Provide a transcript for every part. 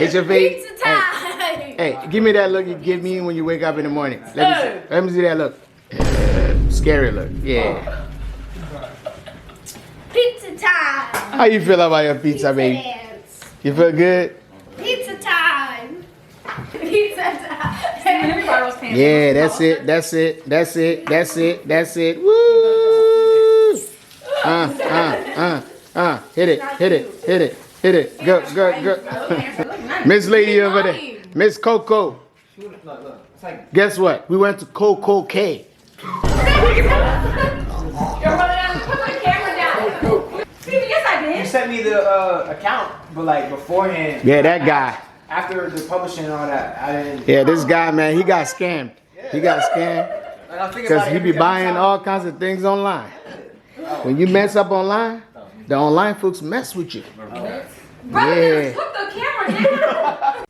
It's your face. Pizza time. Hey, give me that look you give me when you wake up in the morning. Let me see that look. Scary look. Yeah. Pizza time. How you feel about your pizza, baby? Dance. You feel good? Pizza time. Pizza time. Yeah, that's it. That's it. That's it. That's it. That's it. Woo! Hit it. Hit it. Hit it. Hit it. Go, go, go. Miss Lady over there. Miss Coco. Guess what? We went to Coco K. You sent me the account, but like beforehand. Yeah, that guy. After the publishing and all that, I didn't. Yeah, this guy, man, he got scammed. He got scammed because he be buying all kinds of things online. When you mess up online, the online folks mess with you. Brother, put the camera down.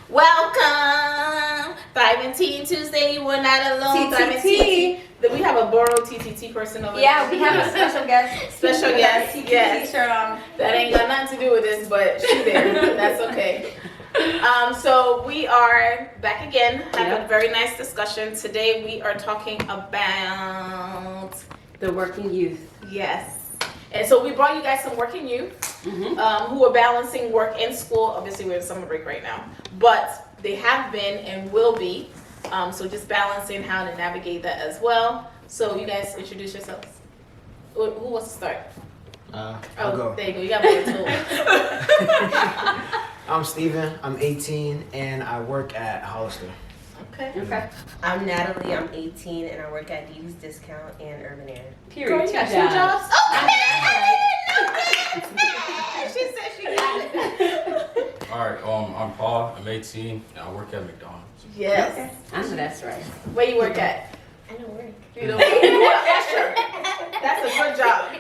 Welcome! 5 and T Tuesday. You were not alone. 5 and T. We have a borrowed TTT person over Yeah, there. we have a special guest. Special guest. Yes. Shirt on. That ain't got nothing to do with this, but she's there. That's okay. So we are back again. Have a very nice discussion. Today we are talking about The working youth. yes. And so we brought you guys some working youth who are balancing work and school. Obviously we're in summer break right now, but they have been and will be. So just balancing how to navigate that as well. So you guys introduce yourselves. Who wants to start? I'll go. There you go. You got more tools. I'm Steven. I'm 18 and I work at Hollister. Okay. Okay. I'm Natalie, I'm 18, and I work at D's Discount and Urban Air. Period. Girl, you got two jobs? Okay. She said she got it. Alright, I'm Paul, I'm 18, and I work at McDonald's. Yes. I know that's right. Where you work at? I don't work. You don't work. You are usher. That's a good job.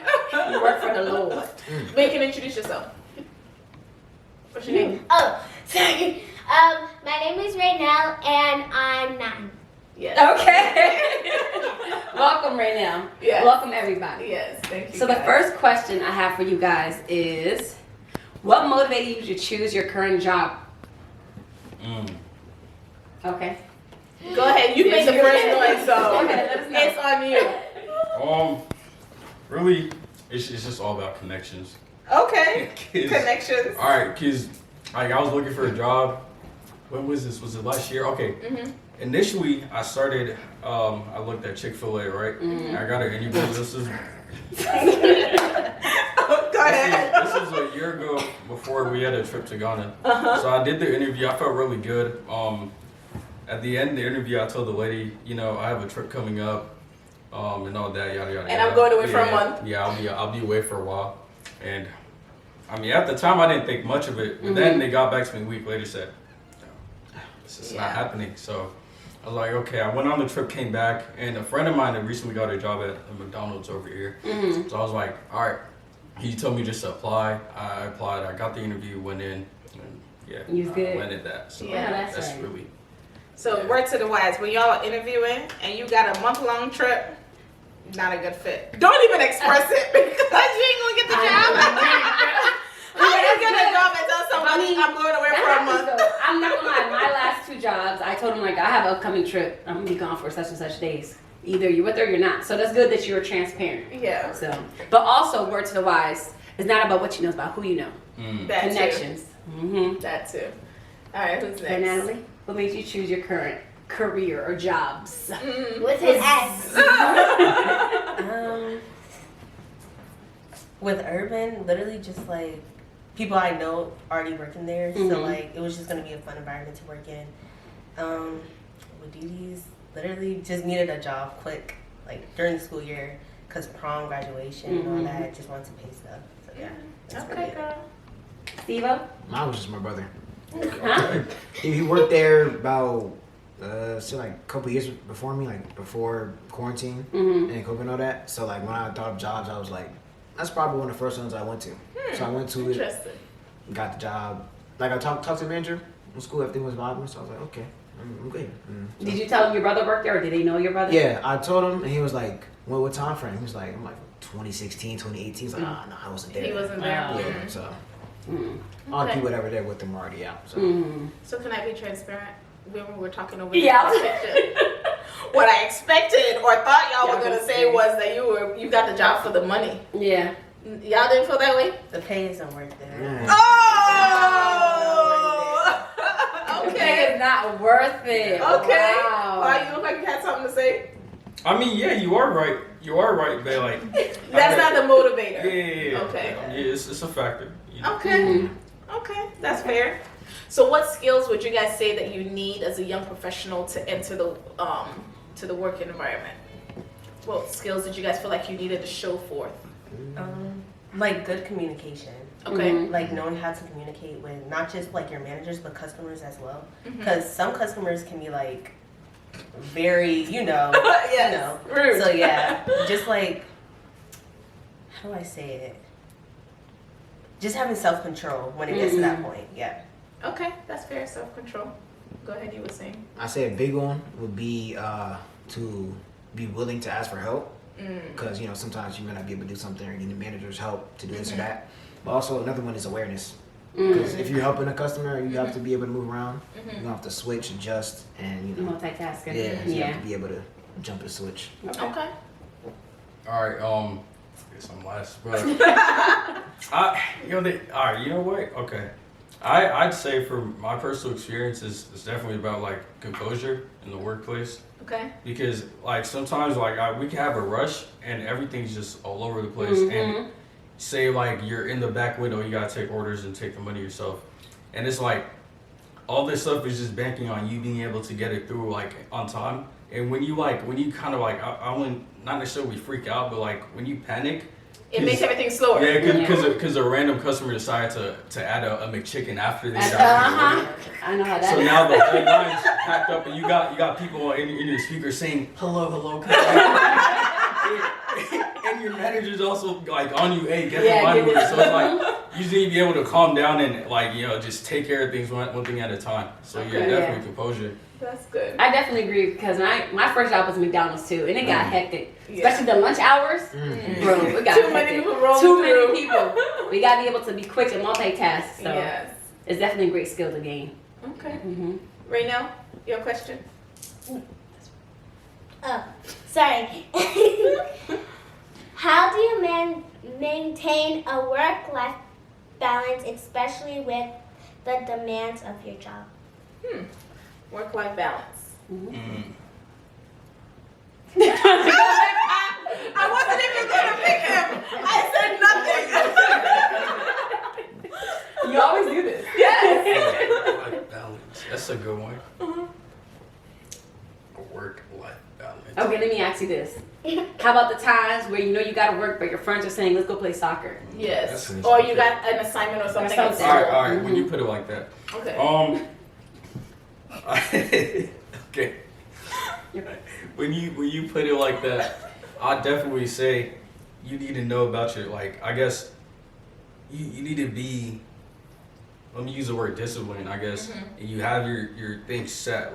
You work for the Lord. But you can introduce yourself. What's your name? Oh, sorry. My name is Raynell and I'm 9. Yes. Okay. Welcome right now. Yes. Welcome everybody. Yes, thank you. So the guys. first question I have for you guys is, what motivated you to choose your current job? Okay. Go ahead. You made the first noise, so Go ahead, let us know. it's on you. Really, it's just all about connections. Okay. Connections. Alright, cause like I was looking for a job. When was this? Was it last year? Okay. Initially, I started. I looked at Chick-fil-A, right? I got an interview. This is. Go ahead. This is a year ago before we had a trip to Ghana. So I did the interview. I felt really good. At the end of the interview, I told the lady, you know, I have a trip coming up, and all that, yada yada. And I'm going away for a month. Yeah, I'll be away for a while, and I mean at the time I didn't think much of it, but then they got back to me a week later, said, no, this is not happening. So I was like, okay. I went on the trip, came back, and a friend of mine that recently got a job at a McDonald's over here. So I was like, all right. He told me just to apply. I applied. I got the interview, went in, and You was good. I landed that. So Yeah, that's that's right. really. So word to the wise, when y'all are interviewing and you got a month-long trip, not a good fit. Don't even express it because you ain't gonna get the job. How you get a job and tell somebody I'm going away for a month? I'm not gonna lie, my last 2 jobs, I told them like I have an upcoming trip. I'm gonna be gone for such and such days. Either you're with her or you're not. So that's good that you were transparent. Yeah. So, but also word to the wise, it's not about what you know, it's about who you know. That Connections. Too. That too. All right, who's So next? Natalie, what made you choose your current career or jobs? With his S. With Urban, literally just like people I know already working there, so like it was just gonna be a fun environment to work in. With D's, literally just needed a job quick, like during the school year, cause prom, graduation, and all that. Just wanted to pay stuff. So yeah, that's really Okay, it. girl. Steve-O? Mine was just my brother. Huh? He worked there about so like a couple years before me, like before quarantine and COVID and all that. So like when I thought of jobs, I was like, that's probably one of the first ones I went to. So I went to Interesting. it, got the job. Like I talked to the manager in school, everything was vibing. So I was like, okay, I'm good. So- Did you tell him your brother worked there, or did they know your brother? Yeah, I told him, and he was like, what time frame? He was like, I'm like 2016, 2018. He's like, no, I wasn't there. He wasn't there. Yeah, so all the Okay. people that were there with them already out. So So can I be transparent? When we were talking over Yeah. what I expected or thought y'all were gonna say was that you got the job for the money. Yeah. Y'all didn't feel that way? The pay isn't worth it. yeah. Oh! Okay, it's not worth it. Okay. Wow. Wow, you look like you had something to say. I mean, yeah, you are right. You are right, but like. That's not the motivator. Yeah. Okay. Yeah, it's a factor. You know? Okay. Okay, that's fair. So, what skills would you guys say that you need as a young professional to enter the work environment? What skills did you guys feel like you needed to show forth? Like good communication. Okay. Like knowing how to communicate with not just like your managers but customers as well. Mm-hmm. Because some customers can be like very, you know, Yes. Rude. So yeah, just like how do I say it? Just having self-control when it gets to that point. Yeah. Okay, that's fair. Self-control. Go ahead. You were saying. I say a big one would be to be willing to ask for help. Because sometimes you may not be able to do something or you need the manager's help to do this or that. But also another one is awareness. Because if you're helping a customer, you have to be able to move around. You have to switch, adjust, and Multitasking. yeah, you have to be able to jump and switch. Okay. All right. I guess I'm last, but all right. You know what? Okay. I'd say for my personal experience is definitely about like composure in the workplace. Okay. Because like sometimes like we can have a rush and everything's just all over the place and say like you're in the back window, you gotta take orders and take the money yourself, and it's like all this stuff is just banking on you being able to get it through like on time. And when you kind of like I wouldn't not necessarily freak out, but like when you panic, It makes everything slower. yeah, because a random customer decided to add a McChicken after they got I know how that so is. now the whole line's packed up, and you got people in your speaker saying hello, and your manager's also like on you, hey, get the money. So it's like you just need to be able to calm down and like just take care of things one thing at a time. So yeah, definitely composure. That's good. I definitely agree because my first job was McDonald's too, and it got hectic, especially the lunch hours. Bro, it got Too hectic. many people rolling Too through. many people. We gotta be able to be quick and multitask. So Yes. it's definitely a great skill to gain. Okay. Right now, your question. Oh, sorry. How do you maintain a work-life balance, especially with the demands of your job? Work-life balance. I wasn't even gonna pick him. I said nothing. You always do this. Yes. Work-life balance. That's a good one. A work-life balance. Okay, let me ask you this. How about the times where you know you gotta work, but your friends are saying, let's go play soccer? Yes. That's Or you got an assignment or something. at something. school. All right. When you put it like that. Okay. Okay. When you put it like that, I definitely say you need to know about your I guess you need to be. Let me use the word discipline. I guess and you have your things set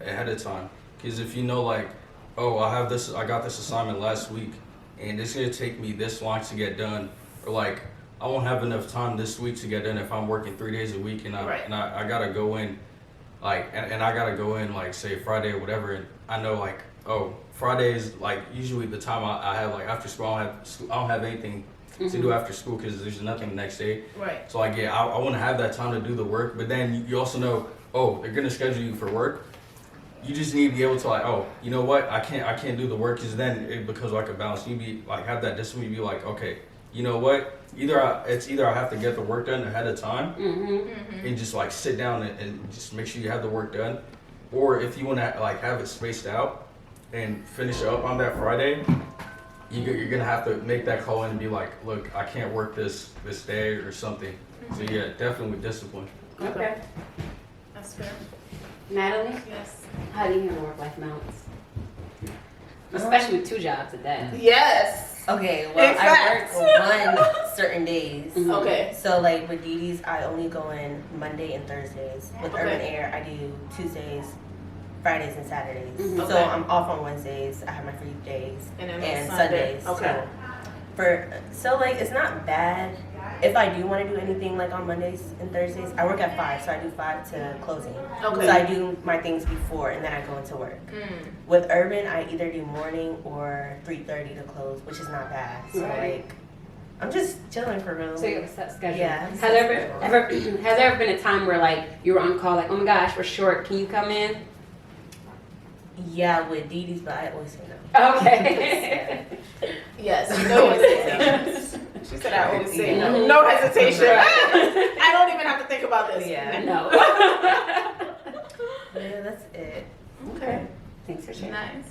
ahead of time. Because if you know oh I got this assignment last week and it's gonna take me this long to get done, or I won't have enough time this week to get done if I'm working 3 days a week and I gotta go in and I gotta go in say Friday or whatever, and I know oh Friday is usually the time I have after school. I don't have anything to do after school because there's nothing the next day. Right. So I want to have that time to do the work, but then you also know they're gonna schedule you for work. You just need to be able to oh you know what I can't do the work, because then it becomes a balance. You be have that discipline. You be okay, you know what, either I have to get the work done ahead of time and just sit down and just make sure you have the work done, or if you want to have it spaced out and finish it up on that Friday, you're gonna have to make that call in and be look, I can't work this day or something. So yeah, definitely discipline. Okay. That's fair. Natalie, Yes. how do you handle work-life balance? Especially with 2 jobs at that. Yes. Okay, well, In I fact. work on certain days. Okay. So, with Dee Dee's, I only go in Monday and Thursdays. With Okay. Urban Air, I do Tuesdays, Fridays and Saturdays. Okay. So I'm off on Wednesdays. I have my free days And then and Sunday. Sundays. Okay. So like it's not bad. If I do want to do anything like on Mondays and Thursdays, I work at 5, so I do 5 to closing. Okay. So I do my things before and then I go into work. With Urban, I either do morning or 3:30 to close, which is not bad. So like, I'm just chilling for real. So you have a set schedule. Yeah. Has there ever been a time where like you were on call, like, oh my gosh, we're short, can you come in? Yeah, with Dee Dee's, but I always say no. Okay. Yes, no hesitation. She said I always say no. No hesitation. I don't even have to think about this. Yeah. No. Yeah, that's it. Okay. Thanks for sharing. Nice.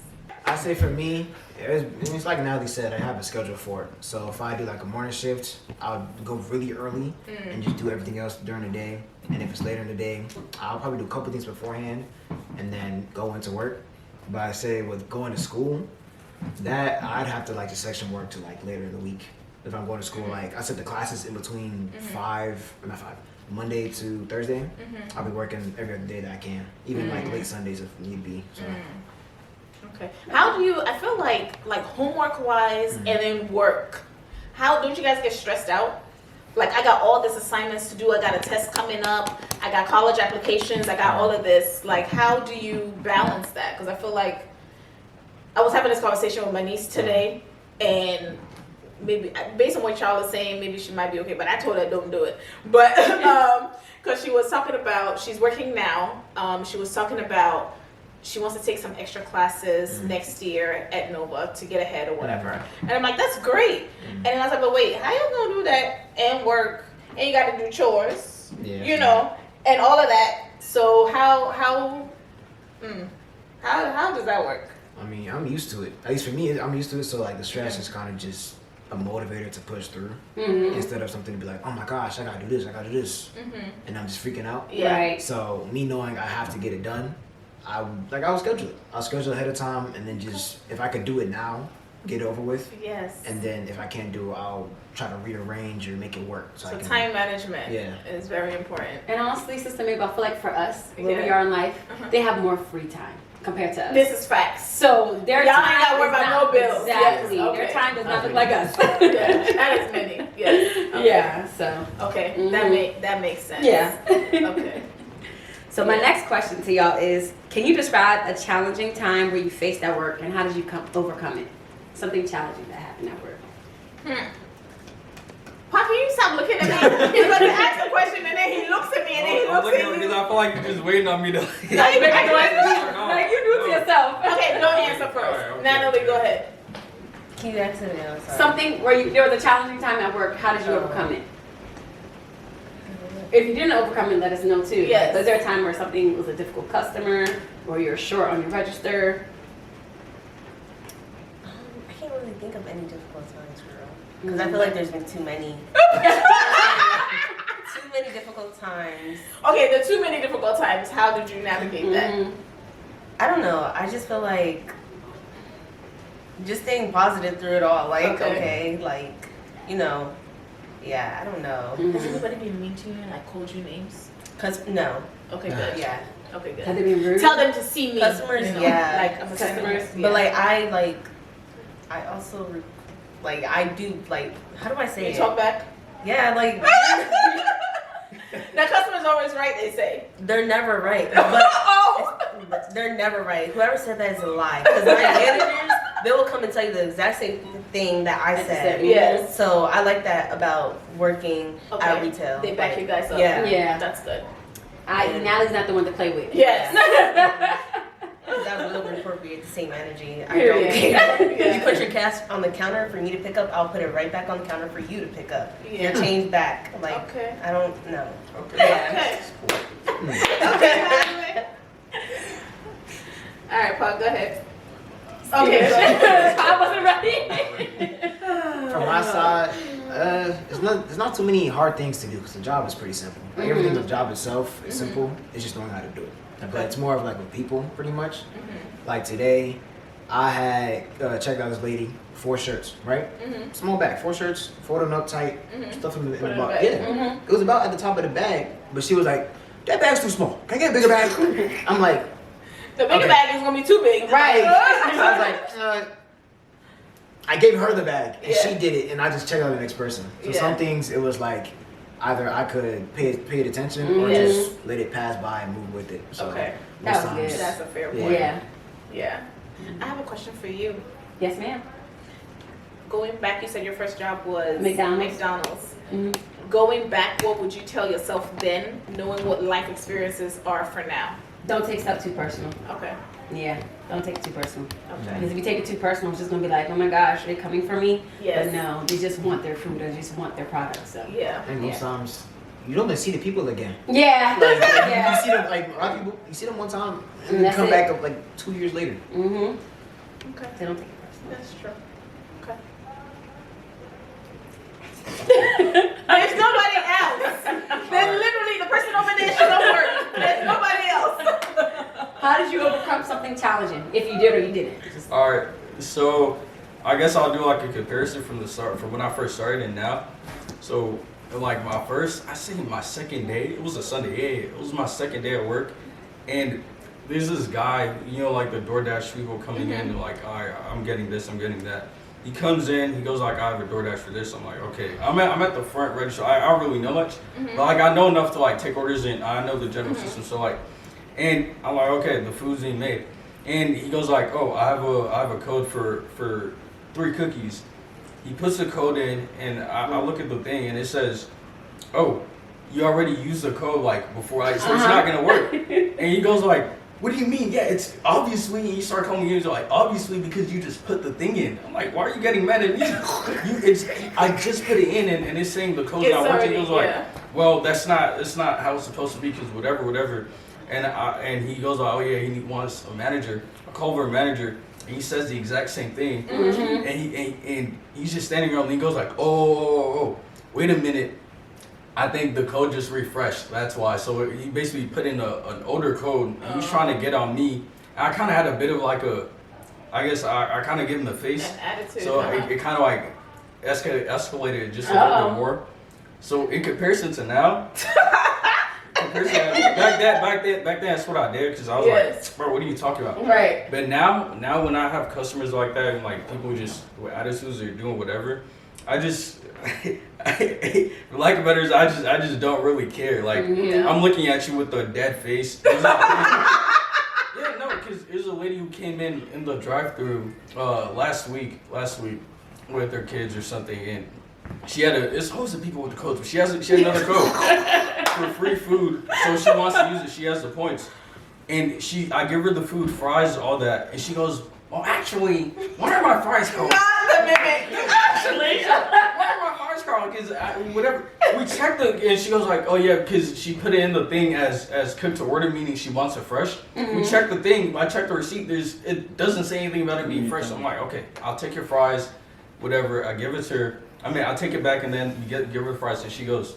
I say for me, it's like Natalie said, I have a schedule for it. So if I do like a morning shift, I'll go really early and just do everything else during the day. And if it's later in the day, I'll probably do a couple things beforehand and then go into work. But I say with going to school, that I'd have to like the section work to like later in the week. If I'm going to school, like I said, the classes in between Monday to Thursday, I'll be working every other day that I can, even like late Sundays if need be. So. Okay. How do you? I feel like homework wise and then work. How don't you guys get stressed out? Like I got all this assignments to do. I got a test coming up. I got college applications. I got all of this. Like how do you balance that? Because I feel like I was having this conversation with my niece today, and maybe based on what y'all are saying, maybe she might be okay. But I told her don't do it. But because she was talking about she's working now. She was talking about. She wants to take some extra classes next year at Nova to get ahead or whatever. And I'm like, that's great. And then I was like, but wait, how you gonna do that and work and you gotta do chores, you know, and all of that. So how does that work? I mean, I'm used to it. At least for me, I'm used to it. So like the stress is kind of just a motivator to push through instead of something to be like, oh my gosh, I gotta do this, and I'm just freaking out. Yeah. Right. So me knowing I have to get it done, I'll schedule it. I'll schedule ahead of time, and then just if I could do it now, get it over with. Yes. And then if I can't do it, I'll try to rearrange or make it work. So I can, time management Yeah. is very important. And honestly, Sister Mabel, I feel like for us, where we are in life, they have more free time compared to us. This is facts. So their Y'all time ain't gotta worry is about not- no bills. Exactly. Yes, okay. Their time does not look like us. Yeah, that is many. Yes. Okay. Yeah. So. Okay. That makes sense. Yeah. Okay. So my next question to y'all is, can you describe a challenging time where you faced at work and how did you overcome it? Something challenging that happened at work. Pop, can you stop looking at me? He's about to ask a question and then he looks at me and then he I'm looks looking at because you. I feel like you're just waiting on me to. Like you do it to yourself. Okay, go answer first. Alright, okay, Natalie, okay. go ahead. Can you answer it now? Sorry. Something where there was a challenging time at work. How did you overcome it? If you didn't overcome it, let us know too. Yes. Was there a time where something was a difficult customer, or you're short on your register? I can't really think of any difficult times for real. Because I feel like there's been too many. Too many difficult times. Okay, the too many difficult times. How did you navigate that? I don't know. I just feel like just staying positive through it all. Like, okay like, you know, yeah, I don't know. Has anybody been mean to you and like called you names? No. Okay, good. Yeah. Okay, good. Have they been rude? Tell them to see me. Customers, you know, yeah. Like I'm a Customers, customer. But like, I also, like, I do, like, how do I say You it? talk back. Yeah, like, The customer's always right, they say. they're never right. But they're never right. Whoever said that is a lie. Because my managers, they will come and tell you the exact same thing that I said. Yes. So I like that about working at retail. They back you guys up. Yeah. Yeah. That's good. Natalie's not the one to play with. Yes. That will appropriate the same energy. I Period. don't care. Yeah. You put your cash on the counter for me to pick up, I'll put it right back on the counter for you to pick up. Yeah. Your change back. Like, Okay. I don't know. Okay. Okay. All right, Paul, go ahead. Okay. I wasn't ready. From my side, there's not too many hard things to do because the job is pretty simple. Like everything, the job itself is simple. It's just knowing how to do it. But it's more of like with people, pretty much. Like today, I had checked out this lady, 4 shirts, right? Small bag, 4 shirts, fold them up tight, stuff them in the Put it in bag. the Yeah, bag. it was about at the top of the bag, but she was like, "That bag's too small. Can I get a bigger bag?" I'm like, The bigger Okay. bag is gonna be too big. Right. So I was like, I gave her the bag, and Yeah. she did it, and I just checked out the next person. So Yeah. some things, it was like, either I could pay it attention or Mhm. just let it pass by and move with it. So Okay. most That was times- good. That's a fair Yeah. point. Yeah. Yeah. I have a question for you. Yes, ma'am. Going back, you said your first job was McDonald's. McDonald's. Mhm. Going back, what would you tell yourself then, knowing what life experiences are for now? Don't take stuff too personal. Okay. Yeah, don't take it too personal. Okay. Because if you take it too personal, it's just gonna be like, oh my gosh, they're coming for me. Yes. But no, they just want their food or they just want their product. So Yeah. And most times, you don't even see the people again. yeah, Like, yeah. you see them, like, a lot of people, you see them one time, and And then that's come it. back up like 2 years later. Mhm. Okay. They don't take it personal. That's true. Okay. There's nobody else. Then literally the person over there should not work. There's nobody else. How did you overcome something challenging? If you did or you didn't? Just- All right, so I guess I'll do like a comparison from the start, from when I first started and now. So, like I say my second day, it was a Sunday. Yeah, it was my second day at work, and there's this guy, like the DoorDash people coming in and like, all right, I'm getting this, I'm getting that. He comes in, he goes like, I have a DoorDash for this. I'm like, okay. I'm at the front register. I don't really know much, but like I know enough to like take orders and I know the general system. So like, and I'm like, okay, the food's being made. And he goes like, oh, I have a code for 3 cookies. He puts the code in, and I look at the thing, and it says, oh, you already used the code like before, so it's not gonna work. And he goes like, what do you mean? Yeah, it's obviously. And you start calling me, like, obviously because you just put the thing in. I'm like, why are you getting mad at me? I just put it in, and it's saying the code's It's not working. already- He goes like, yeah. well, that's not how it's supposed to be, because whatever. And he goes like, oh yeah, he wants a manager. I call over a manager, and he says the exact same thing. And he's just standing around, and he goes like, oh, wait a minute. I think the code just refreshed. That's why. So he basically put in an older code. And he's trying to get on me. I kind of had a bit of like I guess I kind of give him the face. An attitude. So it kind of like escalated just a little bit more. So in comparison to now, back then that's what I did, because I was Yes. like, bro, what are you talking about? Right. But now when I have customers like that, and like people just with attitudes or doing whatever, I just like it better is I just don't really care. Like Yeah. I'm looking at you with a dead face. Yeah, no, because there's a lady who came in the drive-through last week with her kids or something, and she had it's hosts of people with the codes, but she had another code for free food, so she wants to use it. She has the points, and I give her the food, fries, all that, and she goes, well, actually, why are my fries cold? Not the mimic. Actually. Why are my fries cold? Because whatever. We checked and she goes like, oh yeah, because she put it in the thing as cooked to order, meaning she wants it fresh. We checked the thing. I checked the receipt. It doesn't say anything about it being fresh. So I'm like, okay, I'll take your fries, whatever. I give it to her. I'll take it back, and then give her the fries. And she goes,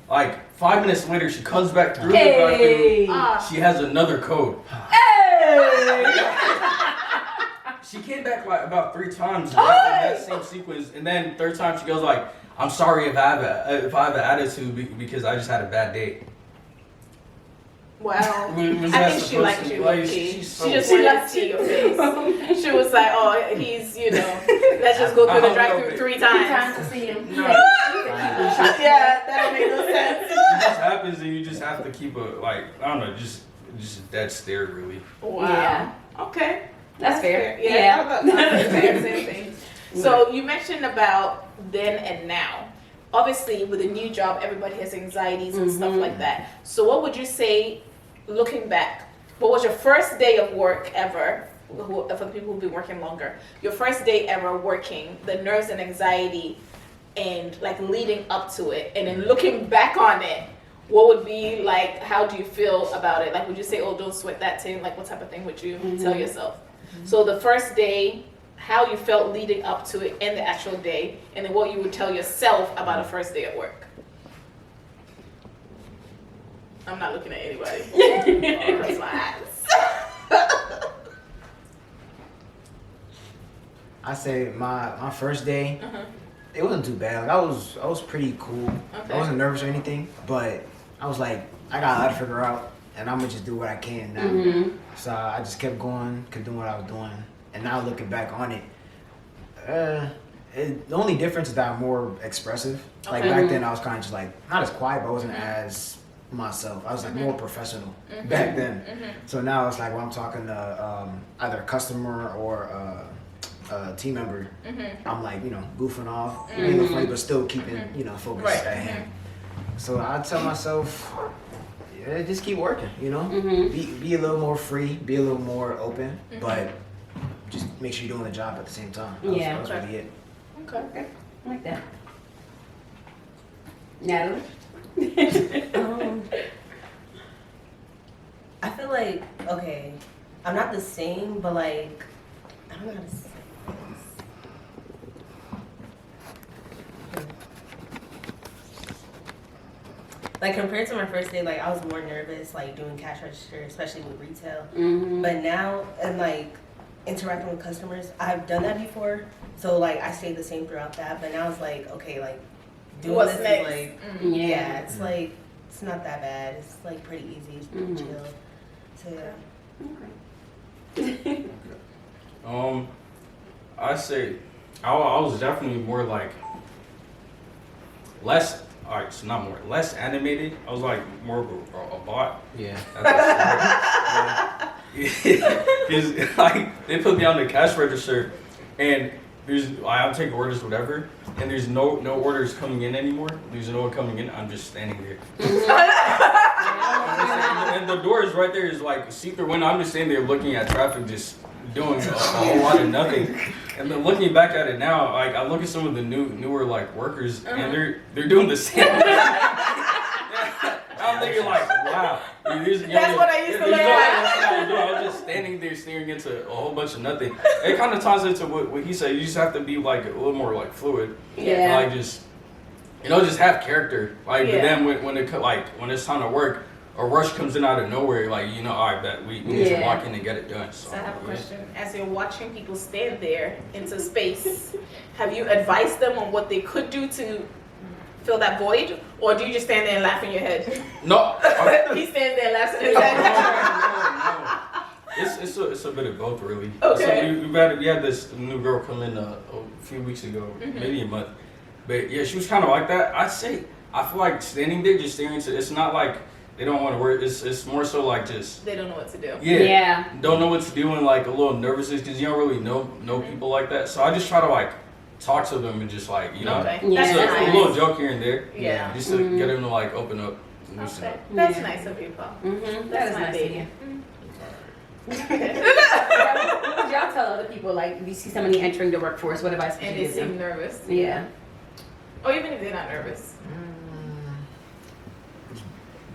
like 5 minutes later, she comes back through the Hey. drive-thru. She has another code. She came back like about 3 times in that same sequence, and then third time she goes like, "I'm sorry if I have an attitude because I just had a bad day." Wow. Was I that think she supposed liked to be you, like, low-key. she's She so just weird. wanted to see your face. She was like, oh, he's, let's just go through the I don't know, drive-through but- 3 Time times. to see him. No. Yeah, that don't make no sense. It just happens, and you just have to keep I don't know, just dead stare really. Wow. Yeah. Okay. That's fair. Yeah. Yeah. That's fair. Same thing. So you mentioned about then and now. Obviously, with a new job, everybody has anxieties and stuff like that. So what would you say, looking back, what was your first day of work ever, for the people who've been working longer, your first day ever working, the nerves and anxiety and like leading up to it, and then looking back on it, what would be like, how do you feel about it? Like, would you say, oh, don't sweat that thing? Like, what type of thing would you tell yourself? So the first day, how you felt leading up to it, and the actual day, and then what you would tell yourself about a first day at work. I'm not looking at anybody. Close my eyes. I say my first day, it wasn't too bad. Like I was pretty cool. Okay. I wasn't nervous or anything, but I was like, I got a lot to figure out, and I'm gonna just do what I can now. Mm-hmm. So I just kept going, kept doing what I was doing, and now looking back on it, the only difference is that I'm more expressive. Like Okay. back then, I was kind of just like not as quiet, but I wasn't as myself. I was like more professional back then. So now it's like when I'm talking to either a customer or a team member, I'm like goofing off, being funny, but still keeping focused Right. at him. So I tell myself, yeah, just keep working. Be a little more free, be a little more open, but just make sure you're doing the job at the same time. That was really it. Okay. I like that. Natalie? I feel like, okay, I'm not the same, but like, I don't know how to say this. Like compared to my first day, like I was more nervous, like doing cash register, especially with retail. But now, and like interacting with customers, I've done that before. So like I stayed the same throughout that. But now it's like, okay, like doing What's this next? is like, Yeah. it's like it's not that bad. It's like pretty easy, it's pretty chill. So yeah. I say I was definitely more like less. Alright, so not more, less animated. I was like more of a bot. Yeah. At the start. Because like they put me on the cash register, and I'm taking orders, whatever, and there's no orders coming in anymore. There's no one coming in. I'm just standing there. And the door is right there. Is like see through window. I'm just standing there looking at traffic, just doing a whole lot of nothing. And then looking back at it now, like I look at some of the newer like workers, and they're doing the same thing. I'm thinking like, wow. That's what I used to learn. I was just standing there staring into a whole bunch of nothing. It kind of ties into what he said. You just have to be like a little more like fluid. Yeah. Like just just have character. Like Yeah. but then when it's time to work, a rush comes in out of nowhere. Like I bet we need to walk in and get it done. So I have a question. As you're watching people stand there into space, have you advised them on what they could do to fill that void, or do you just stand there and laugh in your head? No. He stands there and laughs in his head. It's a bit of both, really. Okay. So we had this new girl come in a few weeks ago, maybe a month. But yeah, she was kind of like that. I feel like standing there just staring into. It's not like they don't want to work. It's more so like just. They don't know what to do. Yeah. Don't know what to do and like a little nervousness because you don't really know people like that. So I just try to like talk to them and just like Okay. just That's a nice. little joke here and there. Yeah. Just to get them to like open up. And loosen Okay. up. That's nice of you, Paul. That is my nice to baby. hear. What would y'all tell other people, like, if you see somebody entering the workforce, what advice would And you they give them? seem nervous. Yeah. Or even if they're not nervous.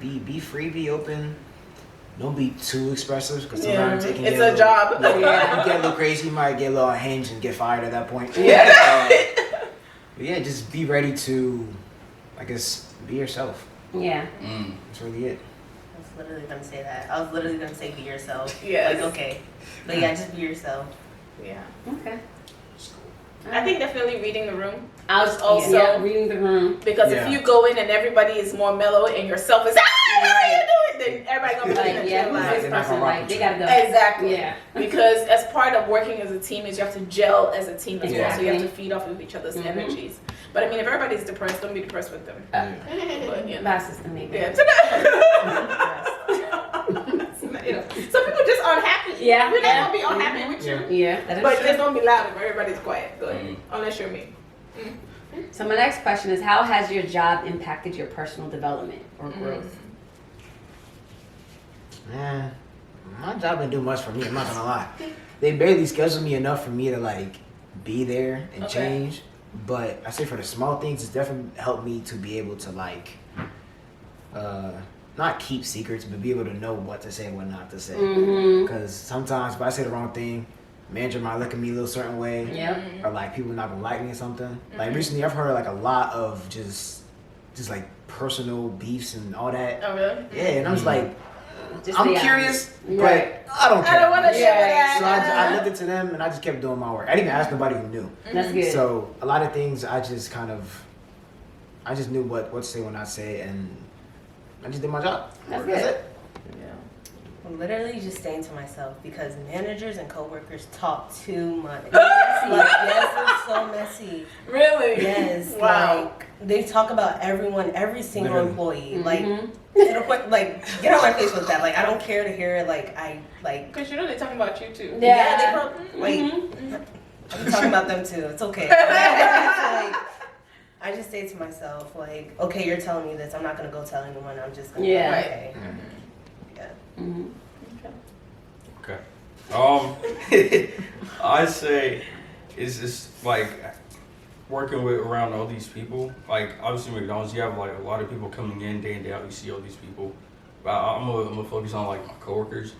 Be free, be open. Don't be too expressive because Yeah. sometimes it can It's get a job. Yeah, you get a little crazy. You might get a little unhinged and get fired at that point. Yeah. But yeah, just be ready to, I guess, be yourself. Yeah. That's really it. I was literally gonna say that. I was literally gonna say be yourself. Yes. Like okay. But yeah, just be yourself. Yeah. Okay. I think definitely reading the room. I was Also- also reading the room. Because Yeah. if you go in and everybody is more mellow and yourself is, how are you doing? Then everybody gonna be looking Like, at yeah, you who's like, this They're not person? gonna rock Like, they with gotta go. exactly. Yeah. Because as part of working as a team is you have to gel as a team as well. So you have to Exactly. feed off of each other's energies. But I mean, if everybody's depressed, don't be depressed with them. But, you know. My sister made Yeah. that. You know, some people just unhappy. Yeah. We're not gonna be unhappy with you. Yeah, that is But true. just don't be loud if everybody's quiet. Go ahead. Unless you're me. So my next question is, how has your job impacted your personal development or growth? Man, my job didn't do much for me. I'm not gonna lie. They barely scheduled me enough for me to like be there and Okay. change. But I say for the small things, it's definitely helped me to be able to like, not keep secrets, but be able to know what to say and what not to say. Because sometimes if I say the wrong thing, manager might look at me a little certain way, Yep. or like people not gonna like me or something. Like recently, I've heard like a lot of just like personal beefs and all that. Oh really? Yeah, and I was like, Just I'm be curious, honest. but Right. I don't care. I don't want to share that. So I looked into them and I just kept doing my work. I didn't even ask nobody who knew. That's good. So a lot of things I just knew what to say when I say it, and I just did my job. That's That's good. it. Literally just staying to myself because managers and coworkers talk too much. Yes, it's so messy. Really? Yes. Wow. Like they talk about everyone, every single Literally. employee. Like to the point, like get on my face with that. Like I don't care to hear it. Like I like. Because you know they're talking about you too. Yeah, they probably like. I'm talking about them too. It's okay. Like, I just say to myself, like, okay, you're telling me this. I'm not gonna go tell anyone. I'm just gonna. Yeah. Be okay. Okay. I say it's just like working with around all these people. Like obviously McDonald's, you have like a lot of people coming in day and day out. You see all these people, but I'm gonna focus on like my coworkers.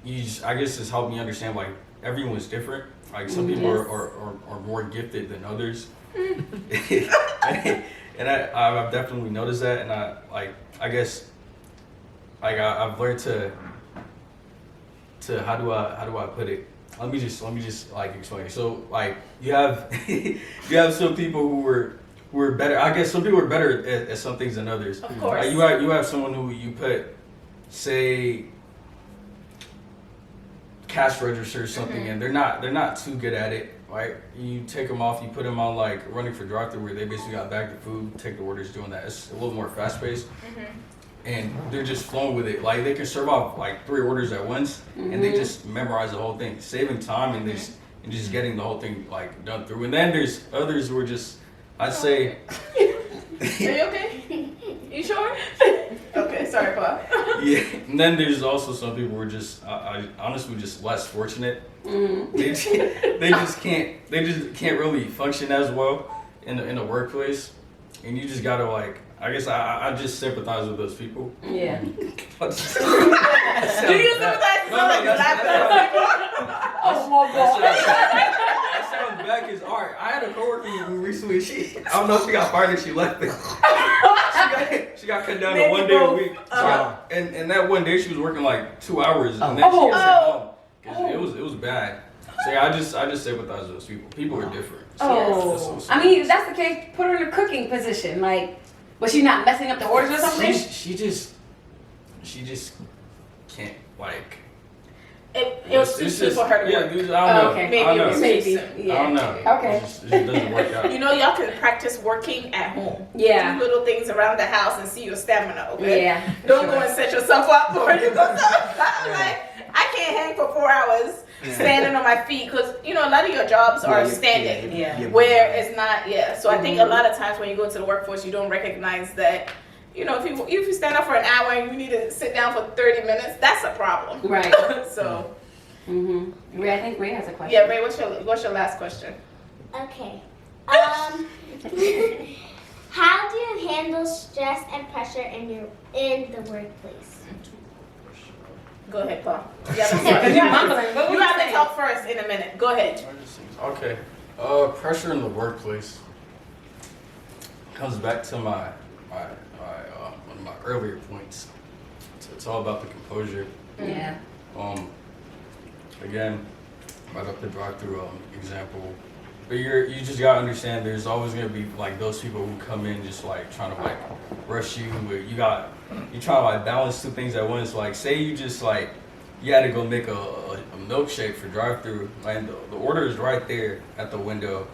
I guess it's helped me understand like everyone's different. Like some people are more gifted than others, and I've definitely noticed that. And I guess like I've learned to how do I put it? Let me just like explain it. So like you have you have some people who are better. I guess some people are better at some things than others. Of course. Like you have someone who you put, say, cash register or something, and they're not too good at it. Right? You take them off, you put them on like running for drive-thru where they basically got bag the food, take the orders, doing that. It's a little more fast-paced. And they're just flowing with it. Like they can serve off like 3 orders at once, and they just memorize the whole thing, saving time and just getting the whole thing like done through. And then there's others who are just, I'd say. Are you okay? You sure? Okay, sorry, Paul. Yeah. And then there's also some people who are just, I honestly just less fortunate. They just can't really function as well in the workplace, and you just gotta like. I guess I just sympathize with those people. Yeah. Do you sympathize with Oh my god. That sounds bad because art. I had a coworker who recently I don't know if she got fired or she left it. She got cut down to 1 day a week. And that 1 day she was working like 2 hours, and then she was at home because it was bad. So yeah, I just sympathize with those people. People are different. So I mean, if that's the case, put her in a cooking position. Like, was she not messing up the orders or something? She just can't like. It was too soon for her to work. I don't know. Okay. Maybe I don't it know. was too soon. I don't know. Okay. It just doesn't work out. You know, y'all can practice working at home. Yeah. Do little things around the house and see your stamina, okay? Yeah. Don't go and set yourself up for it. You go, like, I can't hang for 4 hours standing on my feet because, you know, a lot of your jobs are standing. Where it's not, So I think a lot of times when you go into the workforce, you don't recognize that, you know, if you stand up for an hour and you need to sit down for 30 minutes, that's a problem. Right. So. Ray, I think Ray has a question. Yeah, Ray, what's your last question? Okay. How do you handle stress and pressure in the workplace? Go ahead, Paul. You have to talk first in a minute. Go ahead. Okay. Pressure in the workplace comes back to my one of my earlier points. It's all about the composure. Yeah. Again, right up the drive-through example. But you just gotta understand there's always gonna be like those people who come in just like trying to like rush you. But you try to like balance 2 things at once. Like say you just like you had to go make a milkshake for drive-through, and the order is right there at the window,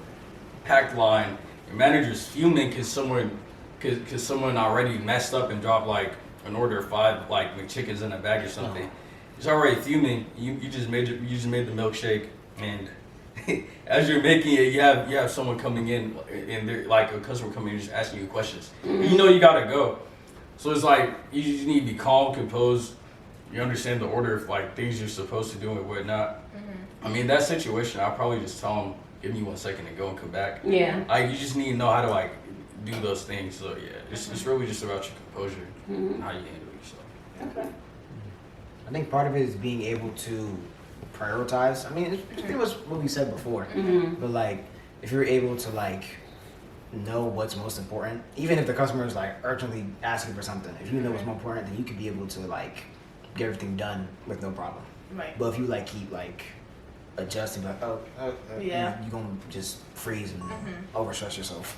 packed line. Your manager's fuming because someone already messed up and dropped like an order of 5 like McChickens in a bag or something. It's already fuming. You just made the milkshake, and as you're making it, you have someone coming in, and they're like a customer coming in just asking you questions. You know you gotta go, so it's like you just need to be calm, composed. You understand the order of like things you're supposed to do and whatnot. I mean, that situation, I'll probably just tell them, give me 1 second to go and come back. Yeah. Like you just need to know how to like do those things. So yeah, it's really just about your composure and how you handle yourself. Okay. I think part of it is being able to prioritize. I mean, it's pretty much what we said before. But like, if you're able to like know what's most important, even if the customer is like urgently asking for something, if you know what's more important, then you could be able to like get everything done with no problem. Right. But if you like keep like adjusting, like you're gonna just freeze and overstress yourself.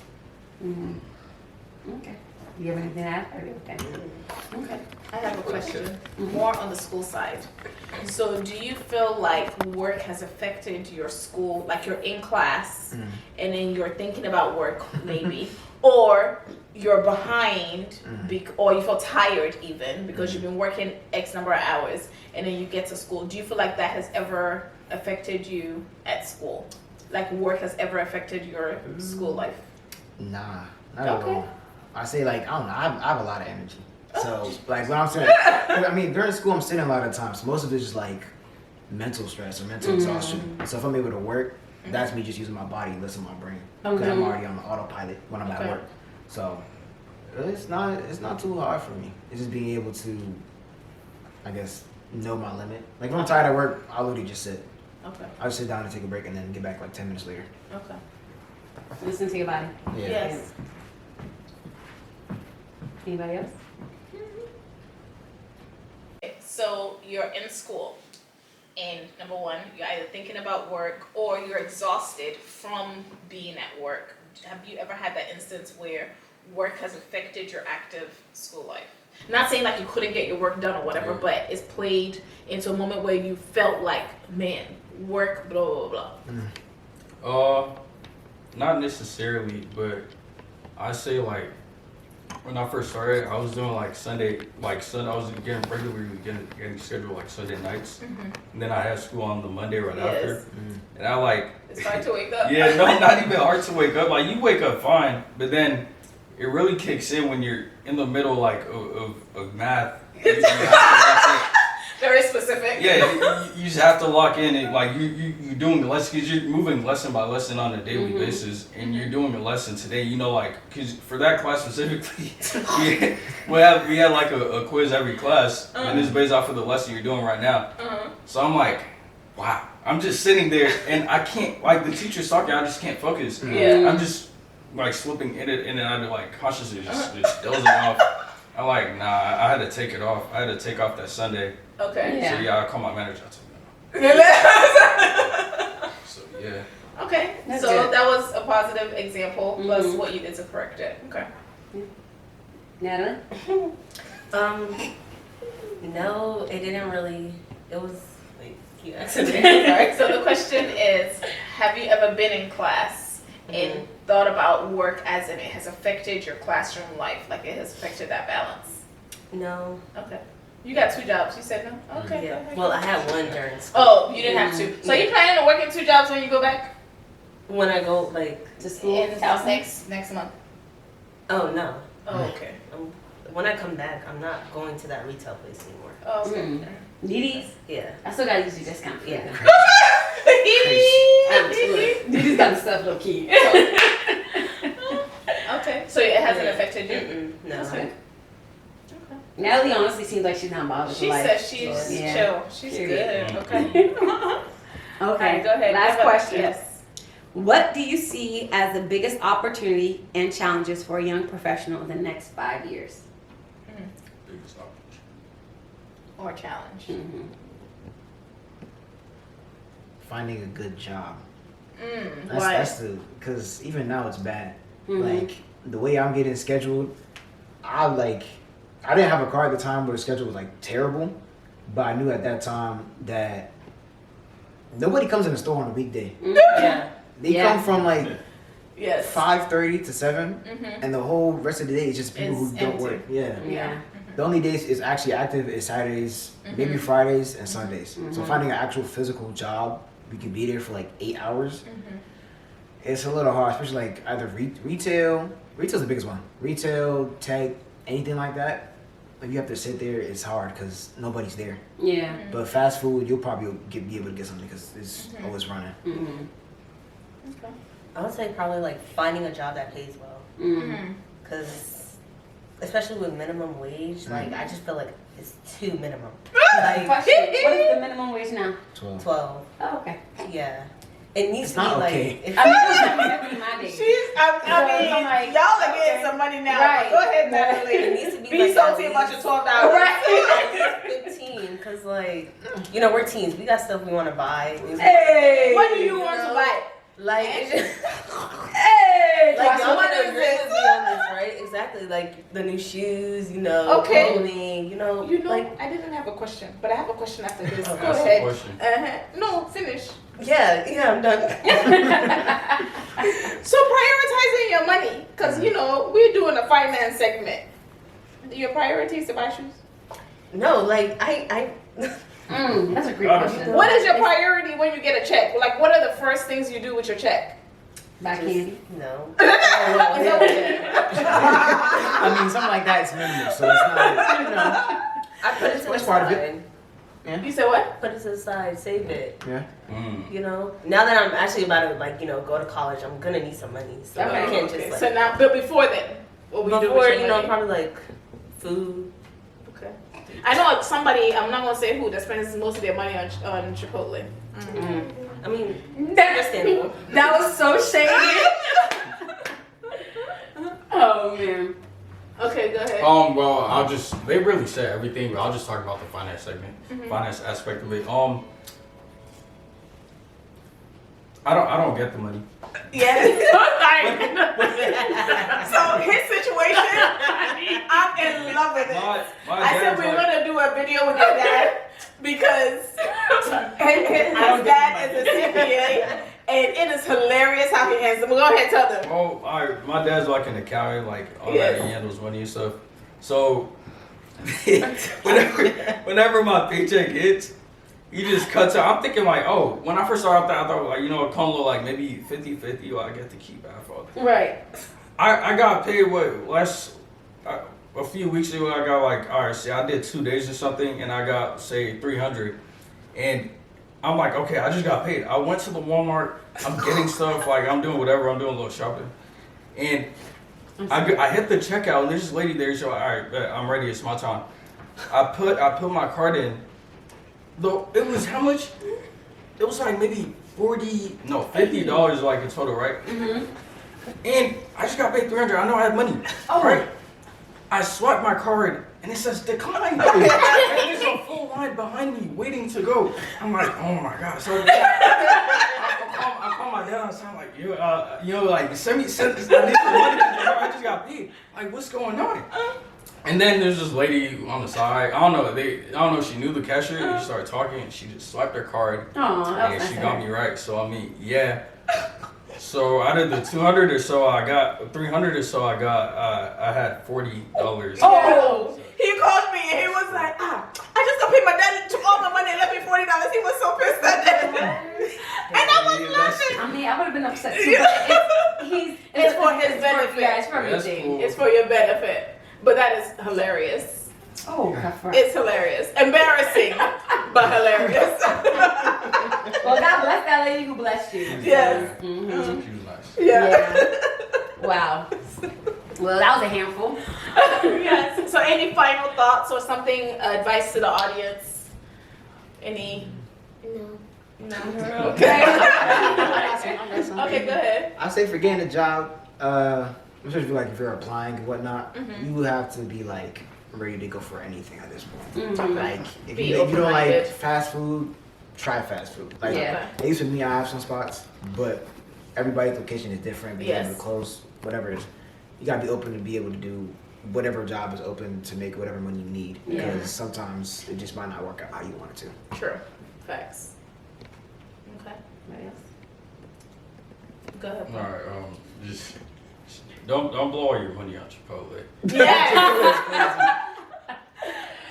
Okay. You have anything to add? Okay. Okay. I have a question, more on the school side. So do you feel like work has affected your school, like you're in class and then you're thinking about work maybe, or you're behind or you feel tired even because you've been working X number of hours and then you get to school. Do you feel like that has ever affected you at school? Like work has ever affected your school life? Nah, not at Okay. all. I say like, I don't know, I have a lot of energy. So like when I'm sitting, I mean during school I'm sitting a lot of times. Most of it's just like mental stress or mental exhaustion. So if I'm able to work, that's me just using my body, listening to my brain. Because I'm already on autopilot when I'm at work. So it's not too hard for me. It's just being able to, I guess, know my limit. Like when I'm tired at work, I'll literally just sit. Okay. I'll just sit down and take a break and then get back like 10 minutes later. Okay. Listen to your body. Yeah. Yes. Anybody else? So you're in school, and number one, you're either thinking about work or you're exhausted from being at work. Have you ever had that instance where work has affected your active school life? Not saying like you couldn't get your work done or whatever, but it's played into a moment where you felt like, man, work, blah, blah, blah. Not necessarily, but I say like when I first started, I was doing like Sunday. I was getting scheduled like Sunday nights, and then I had school on the Monday right after, and I like. It's hard to wake up. Yeah, no, not even hard to wake up. Like you wake up fine, but then it really kicks in when you're in the middle like of math. You have to lock in. Very specific. Yeah, you just have to lock in and like you're doing the lesson because you're moving lesson by lesson on a daily basis, and you're doing a lesson today. You know, like because for that class specifically, we had like a quiz every class, and it's based off of the lesson you're doing right now. So I'm like, wow, I'm just sitting there and I can't like the teacher's talking, I just can't focus. Yeah. I'm just like slipping in it, and then I'm like consciously just dozing off. I'm like, nah, I had to take it off. I had to take off that Sunday. Okay. So yeah, I called my manager. I told him no. So yeah. Okay. That's So good. that was a positive example plus what you did to correct it. Okay. Natalie? No, it didn't really. It was like you asked me. Sorry. So the question is, have you ever been in class and thought about work as in it has affected your classroom life, like it has affected that balance? No. Okay. You got 2 jobs. You said no? Okay. Yeah. Go ahead. Well, I had one during school. Oh, you didn't have to. So you planning on working 2 jobs when you go back? When I go like To school? In house next month. oh no. Oh, okay. When I come back, I'm not going to that retail place anymore. Oh, okay. Didi's? Yeah. I still gotta use your discount. Yeah. Didi's got the stuff low key. Okay. So it hasn't affected you? No. Okay. Natalie honestly seems like she's not bothered. She with says life. she's Yeah. chill. She's Period. good. Okay. Okay, Alright, go ahead. last Have a- question. Yes. What do you see as the biggest opportunity and challenges for a young professional in the next 5 years? Biggest opportunity. Or challenge. Finding a good job. Why? That's because even now it's bad. Like the way I'm getting scheduled, I didn't have a car at the time where the schedule was like terrible, but I knew at that time that nobody comes in the store on a weekday. Yeah. They come from like Yes. 5:30 to 7, and the whole rest of the day is just people It's who don't empty. work. Yeah. Yeah. The only days it's actually active is Saturdays, maybe Fridays and Sundays. So finding an actual physical job, we can be there for like 8 hours. It's a little hard, especially like either retail. Retail's the biggest one. Retail, tech, anything like that. If you have to sit there, it's hard because nobody's there. Yeah. But fast food, you'll probably be able to get something because it's always running. Okay. I would say probably like finding a job that pays well. Because especially with minimum wage, like I just feel like it's too minimum. Like Question. What is the minimum wage now? 12. 12. Oh, okay. Yeah. It needs It's to be not like okay. if I mean, that be my day. I mean, I'm like, y'all are getting okay. some money now. Right. Go ahead, it Natalie. needs to be Be like salty at about your least- $12. Right. 15, because like we're teens, we got stuff we want to buy. Hey. What do you want to buy? Like, Hey. like so y'all what can is agree it? with me on this, right? Exactly. exactly. Like the new shoes, you know, Okay. clothing, you know, like I didn't have a question, but I have a question after this. Go Ask the ahead. question. No, finish. yeah, I'm done. So prioritizing your money, because you know we're doing a finance segment. Your priority is to buy shoes. No, like I That's a great Oh. question. What is your priority when you get a check? Like, what are the first things you do with your check? Buy candy. no. Is that what you- I mean, something like that is minimal, so it's not. You know, I put it to the That's part of it. side. You said what? Put it to the side, save it. yeah. You know, now that I'm actually about to like, you know, go to college, I'm gonna need some money. So I Okay. can't just like So now, but before then, what we do before, with your you know, money? probably like food. Okay. I know somebody. I'm not gonna say who that spends most of their money on Chipotle. I mean, That, understandable. that was so shady. Oh man. Okay, go ahead. Well, they really said everything, but I'll just talk about the finance segment, finance aspect of it. I don't get the money. Yes. So his situation, I'm in love with it. My I said dad's we were like, gonna do a video with your dad because his dad is a CPA and it is hilarious how he handles them. Go ahead, tell them. oh, my dad's like an accountant, like all Yes. that, he handles money and stuff. So whenever my paycheck hits, he just cuts out. I'm thinking like, oh, when I first started out, I thought like, you know, it comes like maybe 50-50, or I get to keep half of it. Right. I got paid a few weeks ago. I got like, all right, see, I did 2 days or something, and I got say 300, and I'm like, okay, I just got paid. I went to the Walmart. I'm getting stuff, like I'm doing whatever. I'm doing a little shopping, and I hit the checkout, and there's this lady there. So all right, bet, I'm ready. It's my time. I put my card in. Though it was how much? It was like maybe $50 like in total, right? And I just got paid 300. I know I had money. Right? I swiped my card and it says decline. And there's a full line behind me waiting to go. I'm like, oh my god. So I call my dad and I'm like, like send me I need some money. I just got paid. Like, what's going on? And then there's this lady on the side. I don't know if she knew the cashier. And she started talking and she just swiped her card. And she got me right. So I mean, yeah. So out of the 200 or so I got, 300 or so I got, I had $40. Oh, he called me and he was like, I just got paid my dad, took all my money and left me $40. He was so pissed at that. And I was laughing. I mean, I would have been upset too. But It's for his benefit. Yeah, it's for That's everything. cool. It's for your benefit. But that is hilarious. Oh, God. It's hilarious. Embarrassing, but hilarious. Well, God bless that lady who blessed you. Yes. She was nice. Yeah. Wow. Well, that was a handful. Yes. So any final thoughts or something, advice to the audience? Any? No. No. Okay. Okay, go ahead. I say for getting a job, especially like if you're applying and whatnot, you have to be like ready to go for anything at this point. Like if Be you don't open-minded. like fast food, try fast food. Like Yeah. at least with me, I have some spots, but everybody's location is different. Because Yes. they're close, whatever it is. You gotta be open to be able to do whatever job is open to make whatever money you need. Yeah. Because sometimes it just might not work out how you want it to. True. Facts. Okay. Go ahead. All right, just don't blow all your money on Chipotle. Yes.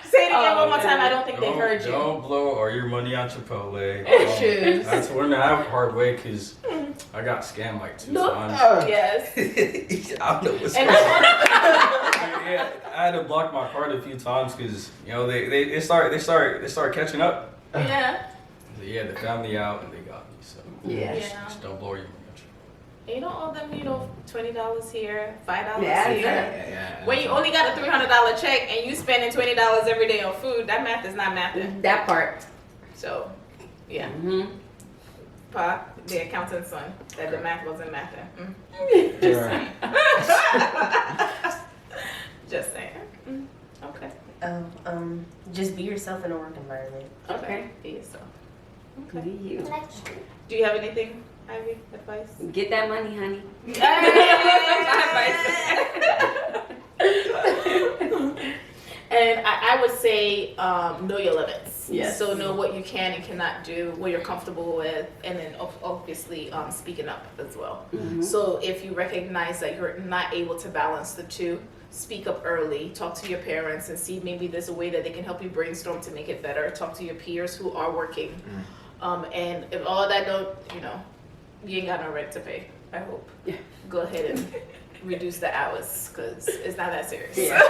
Say it again one more time. I don't think they heard you. Don't blow all your money on Chipotle. Shoes. That's learning the hard way because I got scammed like 2 Look. times. Yes. I don't know what's And going on. Yeah, I had to block my card a few times because they start catching up. Yeah. Yeah, they found me out and they got me. So Yeah. just don't blow your money on Chipotle. You don't owe them, $20 here, $5 Yeah, here. Yeah. When you only got a $300 check and you spending $20 every day on food, that math is not mathing. That part. So, yeah. Pa, the accountant's son, said the math wasn't mathing. Just saying. Just saying. Okay. Just be yourself in a work environment. Okay. Be yourself. Okay. You. Do you have anything, Ivy? Advice? Get that money, honey. And I would say know your limits. Yes. So know what you can and cannot do, what you're comfortable with, and then obviously speaking up as well. So if you recognize that you're not able to balance the two, speak up early, talk to your parents and see maybe there's a way that they can help you brainstorm to make it better. Talk to your peers who are working. And if all that don't, you ain't got no rent to pay, I hope. Yeah. Go ahead and reduce the hours because it's not that serious. Yeah.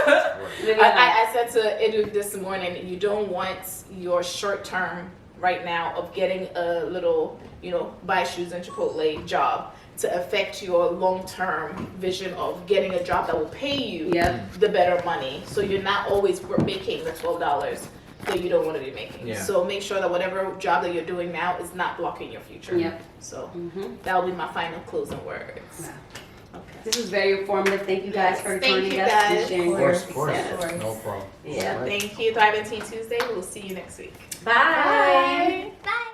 I said to Edu this morning, you don't want your short term right now of getting a little, buy shoes in Chipotle job to affect your long term vision of getting a job that will pay you the better money. So you're not always making the $12 that you don't want to be making. Yeah. So make sure that whatever job that you're doing now is not blocking your future. Yep. So that will be my final closing words. Wow. Okay. This was very informative. Thank you guys for Thank joining you, us guys. and sharing Of your course, of course. success. No problem. Yeah. Thank you. Thriving Teen Tuesday. We'll see you next week. Bye. Bye.